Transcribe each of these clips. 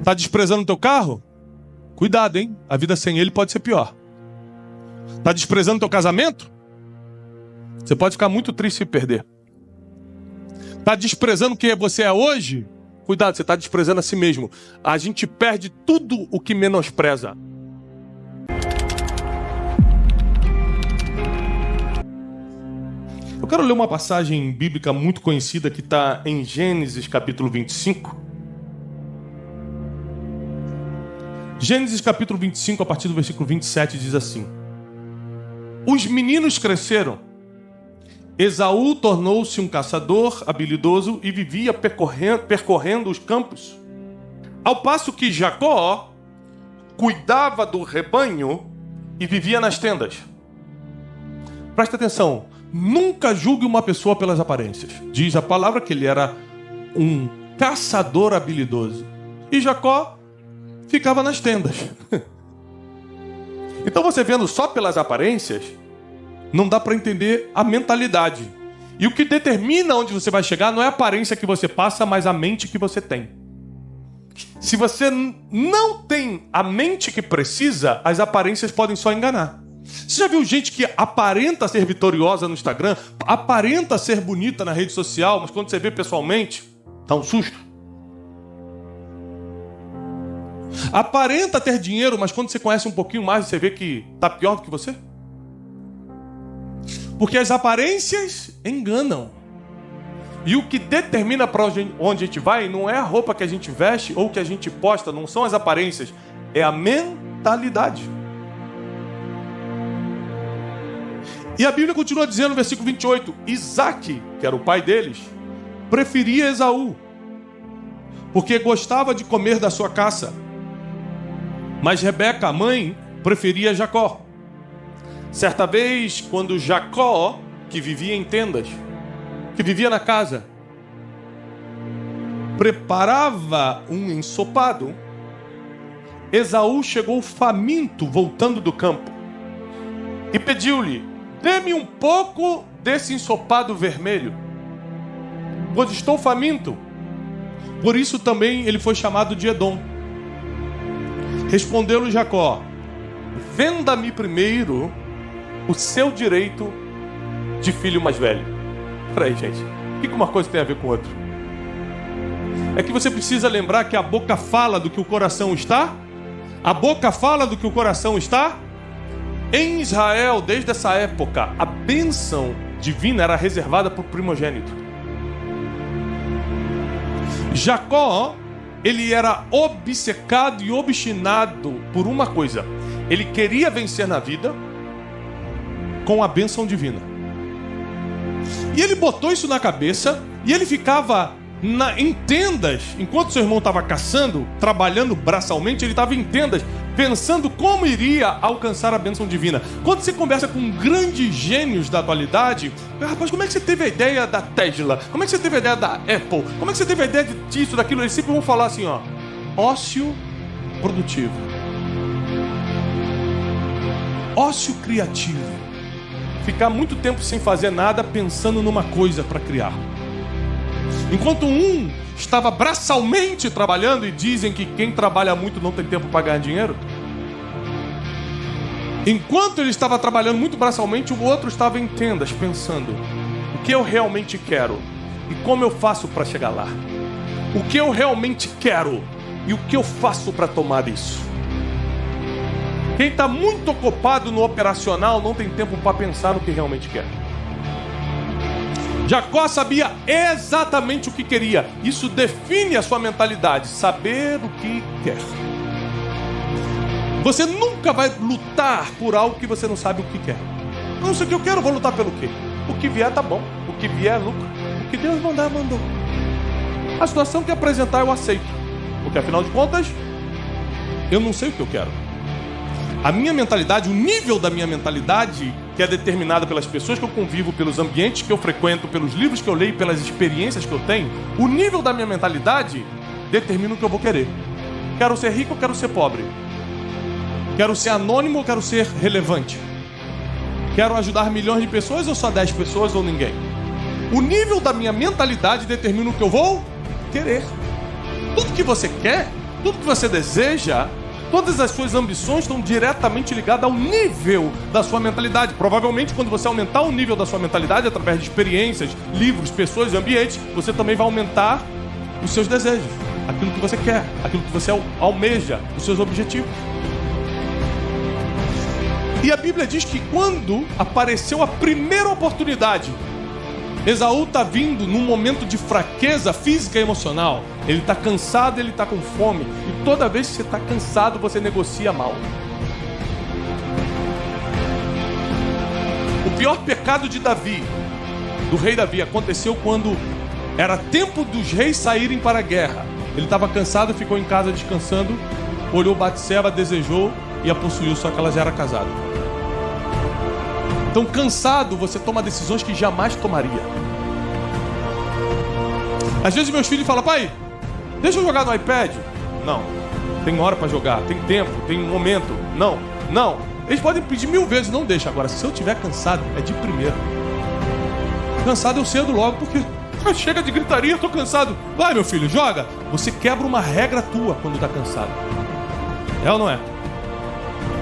Tá desprezando o teu carro? Cuidado, hein? A vida sem ele pode ser pior. Tá desprezando o teu casamento? Você pode ficar muito triste se perder. Tá desprezando quem você é hoje? Cuidado, você tá desprezando a si mesmo. A gente perde tudo o que menospreza. Eu quero ler uma passagem bíblica muito conhecida que está em Gênesis capítulo 25. Gênesis capítulo 25, a partir do versículo 27, diz assim: Os meninos cresceram. Esaú tornou-se um caçador habilidoso e vivia percorrendo os campos. Ao passo que Jacó cuidava do rebanho e vivia nas tendas. Presta atenção, nunca julgue uma pessoa pelas aparências. Diz a palavra que ele era um caçador habilidoso. E Jacó ficava nas tendas. Então você vendo só pelas aparências, não dá para entender a mentalidade. E o que determina onde você vai chegar não é a aparência que você passa, mas a mente que você tem. Se você não tem a mente que precisa, as aparências podem só enganar. Você já viu gente que aparenta ser vitoriosa no Instagram, aparenta ser bonita na rede social, mas quando você vê pessoalmente, dá um susto? Aparenta ter dinheiro, mas quando você conhece um pouquinho mais, você vê que está pior do que você? Porque as aparências enganam. E o que determina para onde a gente vai não é a roupa que a gente veste ou que a gente posta, não são as aparências, é a mentalidade. E a Bíblia continua dizendo no versículo 28, Isaque, que era o pai deles, preferia Esaú, porque gostava de comer da sua caça. Mas Rebeca, a mãe, preferia Jacó. Certa vez, quando Jacó, que vivia em tendas, que vivia na casa, preparava um ensopado, Esaú chegou faminto voltando do campo e pediu-lhe: dê-me um pouco desse ensopado vermelho, pois estou faminto. Por isso também ele foi chamado de Edom. Respondeu-lhe Jacó: venda-me primeiro o seu direito de filho mais velho. Peraí, gente, o que uma coisa tem a ver com outra? É que você precisa lembrar que a boca fala do que o coração está. A boca fala do que o coração está. Em Israel, desde essa época, a bênção divina era reservada para o primogênito. Jacó, ele era obcecado e obstinado por uma coisa. Ele queria vencer na vida com a bênção divina. E ele botou isso na cabeça e ele ficava em tendas. Enquanto seu irmão estava caçando, trabalhando braçalmente, ele estava em tendas, pensando como iria alcançar a bênção divina. Quando você conversa com grandes gênios da atualidade, rapaz, como é que você teve a ideia da Tesla? Como é que você teve a ideia da Apple? Como é que você teve a ideia disso, daquilo? Eles sempre vão falar assim, ó, ócio produtivo, ócio criativo. Ficar muito tempo sem fazer nada, pensando numa coisa para criar. Enquanto um estava braçalmente trabalhando, e dizem que quem trabalha muito não tem tempo para ganhar dinheiro. Enquanto ele estava trabalhando muito braçalmente, o outro estava em tendas, pensando: o que eu realmente quero e como eu faço para chegar lá? O que eu realmente quero e o que eu faço para tomar isso? Quem está muito ocupado no operacional não tem tempo para pensar no que realmente quer. Jacó sabia exatamente o que queria. Isso define a sua mentalidade, saber o que quer. Você nunca vai lutar por algo que você não sabe o que quer. Eu não sei o que eu quero, vou lutar pelo quê? O que vier tá bom, o que vier é lucro. O que Deus mandar, mandou. A situação que apresentar eu aceito, porque afinal de contas eu não sei o que eu quero. A minha mentalidade, o nível da minha mentalidade, que é determinada pelas pessoas que eu convivo, pelos ambientes que eu frequento, pelos livros que eu leio, pelas experiências que eu tenho, o nível da minha mentalidade determina o que eu vou querer. Quero ser rico ou quero ser pobre? Quero ser anônimo ou quero ser relevante? Quero ajudar milhões de pessoas ou só 10 pessoas ou ninguém? O nível da minha mentalidade determina o que eu vou querer. Tudo que você quer Tudo que você deseja, todas as suas ambições estão diretamente ligadas ao nível da sua mentalidade. Provavelmente, quando você aumentar o nível da sua mentalidade através de experiências, livros, pessoas e ambientes, você também vai aumentar os seus desejos, aquilo que você quer, aquilo que você almeja, os seus objetivos. E a Bíblia diz que quando apareceu a primeira oportunidade, Esaú está vindo num momento de fraqueza física e emocional. Ele está cansado, ele está com fome. E toda vez que você está cansado, você negocia mal. O pior pecado de Davi, do rei Davi, aconteceu quando era tempo dos reis saírem para a guerra. Ele estava cansado, ficou em casa descansando, olhou Batseba, desejou e a possuiu, só que ela já era casada. Então, cansado, você toma decisões que jamais tomaria. Às vezes meus filhos falam: pai, deixa eu jogar no iPad. Não, tem hora para jogar, tem tempo, tem momento. Não. Eles podem pedir 1000 vezes, não deixa. Agora, se eu estiver cansado, é de primeira. Cansado eu cedo logo, porque chega de gritaria, eu tô cansado. Vai, meu filho, joga. Você quebra uma regra tua quando tá cansado. É ou não é?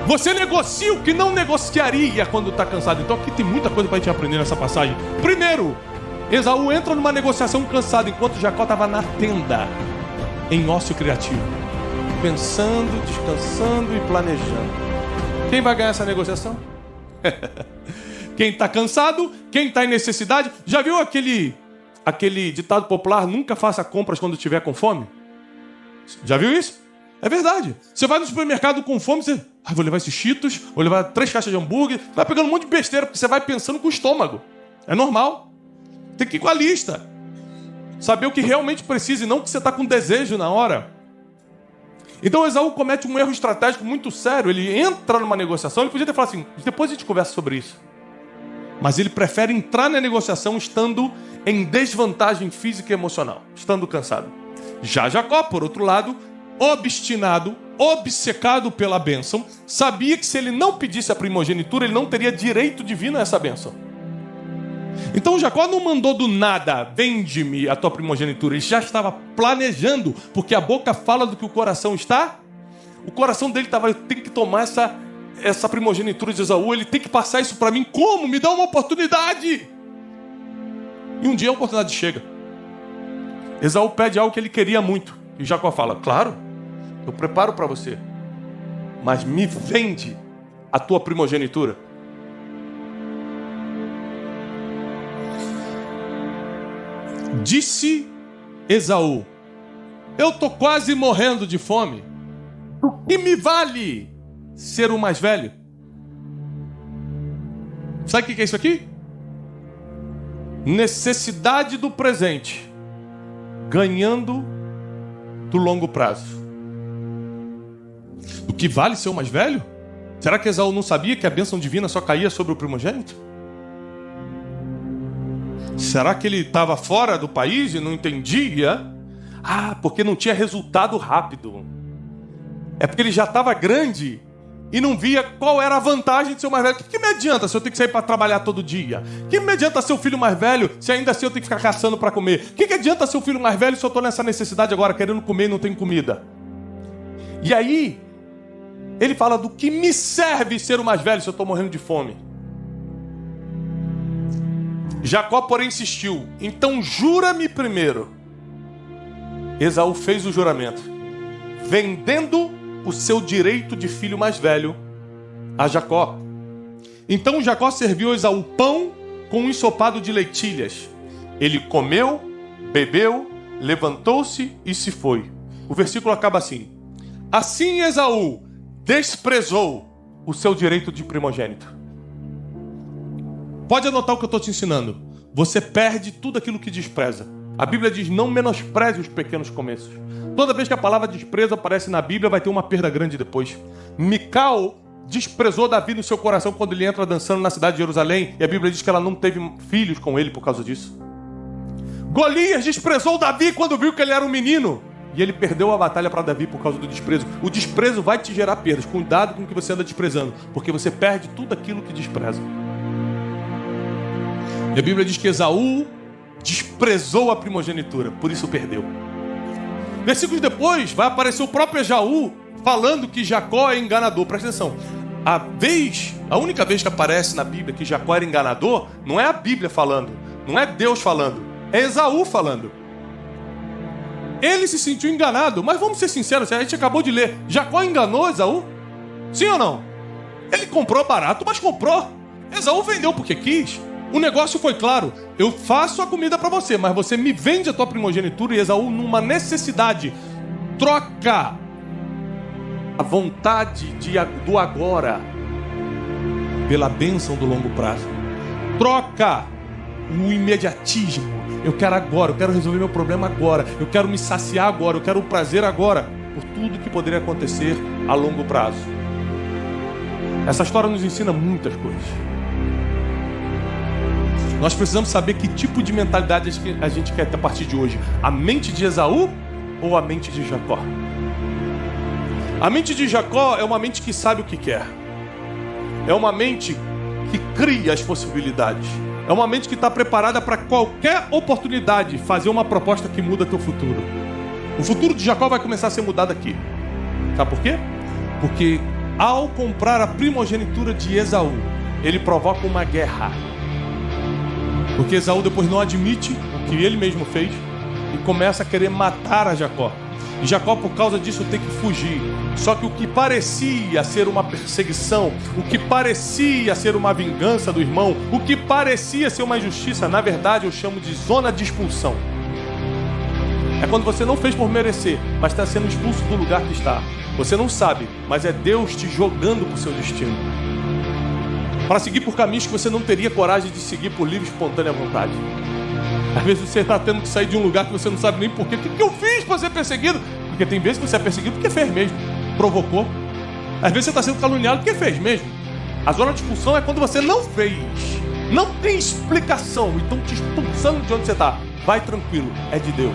Você negocia o que não negociaria quando está cansado. Então aqui tem muita coisa para a gente aprender nessa passagem. Primeiro, Esaú entra numa negociação cansado, enquanto Jacó estava na tenda, em ócio criativo, pensando, descansando e planejando. Quem vai ganhar essa negociação? Quem está cansado, quem está em necessidade. Já viu aquele ditado popular: nunca faça compras quando estiver com fome? Já viu isso? É verdade. Você vai no supermercado com fome, você... vou levar esses Cheetos, vou levar 3 caixas de hambúrguer. Vai pegando um monte de besteira, porque você vai pensando com o estômago. É normal. Tem que ir com a lista. Saber o que realmente precisa e não o que você está com desejo na hora. Então Esaú comete um erro estratégico muito sério. Ele entra numa negociação, ele podia ter falado assim: depois a gente conversa sobre isso. Mas ele prefere entrar na negociação estando em desvantagem física e emocional, estando cansado. Já Jacó, por outro lado, obstinado, obcecado pela bênção, sabia que se ele não pedisse a primogenitura, ele não teria direito divino a essa bênção. Então Jacó não mandou do nada: vende-me a tua primogenitura. Ele já estava planejando, porque a boca fala do que o coração está. O coração dele estava: eu tenho que tomar essa primogenitura de Esaú, ele tem que passar isso para mim. Como? Me dá uma oportunidade. E um dia a oportunidade chega. Esaú pede algo que ele queria muito, e Jacó fala: claro, eu preparo para você, mas me vende a tua primogenitura. Disse Esaú: eu estou quase morrendo de fome. O que me vale ser o mais velho? Sabe o que é isso aqui? Necessidade do presente ganhando do longo prazo. O que vale ser o mais velho? Será que Esaú não sabia que a bênção divina só caía sobre o primogênito? Será que ele estava fora do país e não entendia? Porque não tinha resultado rápido. É porque ele já estava grande e não via qual era a vantagem de ser o mais velho. O que me adianta se eu tenho que sair para trabalhar todo dia? O que me adianta ser o filho mais velho se ainda assim eu tenho que ficar caçando para comer? O que adianta ser o filho mais velho se eu estou nessa necessidade agora, querendo comer e não tenho comida? E aí, ele fala: do que me serve ser o mais velho se eu estou morrendo de fome? Jacó, porém, insistiu: então jura-me primeiro. Esaú fez o juramento, vendendo o seu direito de filho mais velho a Jacó. Então Jacó serviu a Esaú pão com um ensopado de lentilhas. Ele comeu, bebeu, levantou-se e se foi. O versículo acaba assim: assim Esaú desprezou o seu direito de primogênito. Pode anotar o que eu estou te ensinando. Você perde tudo aquilo que despreza. A Bíblia diz: não menospreze os pequenos começos. Toda vez que a palavra desprezo aparece na Bíblia, vai ter uma perda grande depois. Mical desprezou Davi no seu coração quando ele entra dançando na cidade de Jerusalém, e a Bíblia diz que ela não teve filhos com ele por causa disso. Golias desprezou Davi quando viu que ele era um menino, e ele perdeu a batalha para Davi por causa do desprezo. O desprezo vai te gerar perdas. Cuidado com o que você anda desprezando, porque você perde tudo aquilo que despreza. E a Bíblia diz que Esaú desprezou a primogenitura, por isso perdeu. Versículos depois vai aparecer o próprio Esaú falando que Jacó é enganador. Presta atenção. A única vez que aparece na Bíblia que Jacó era enganador, não é a Bíblia falando, não é Deus falando, é Esaú falando. Ele se sentiu enganado, mas vamos ser sinceros, a gente acabou de ler. Jacó enganou Esaú? Sim ou não? Ele comprou barato, mas comprou. Esaú vendeu porque quis. O negócio foi claro. Eu faço a comida para você, mas você me vende a tua primogenitura. E Esaú, numa necessidade, troca a vontade do agora pela bênção do longo prazo. Troca o imediatismo. Eu quero agora, eu quero resolver meu problema agora, eu quero me saciar agora, eu quero o prazer agora, por tudo que poderia acontecer a longo prazo. Essa história nos ensina muitas coisas. Nós precisamos saber que tipo de mentalidade a gente quer ter a partir de hoje. A mente de Esaú ou a mente de Jacó? A mente de Jacó é uma mente que sabe o que quer. É uma mente que cria as possibilidades. É uma mente que está preparada para qualquer oportunidade fazer uma proposta que muda teu futuro. O futuro de Jacó vai começar a ser mudado aqui. Sabe por quê? Porque ao comprar a primogenitura de Esaú, ele provoca uma guerra. Porque Esaú depois não admite o que ele mesmo fez e começa a querer matar a Jacó. E Jacó, por causa disso, tem que fugir. Só que o que parecia ser uma perseguição, o que parecia ser uma vingança do irmão, o que parecia ser uma injustiça, na verdade eu chamo de zona de expulsão. É quando você não fez por merecer, mas está sendo expulso do lugar que está. Você não sabe, mas é Deus te jogando para o seu destino. Para seguir por caminhos que você não teria coragem de seguir por livre e espontânea vontade. Às vezes você está tendo que sair de um lugar que você não sabe nem porquê. O que eu fiz para ser perseguido? Porque tem vezes que você é perseguido porque fez mesmo. Provocou. Às vezes você está sendo caluniado porque fez mesmo. A zona de expulsão é quando você não fez. Não tem explicação. Então te expulsando de onde você está. Vai tranquilo, é de Deus.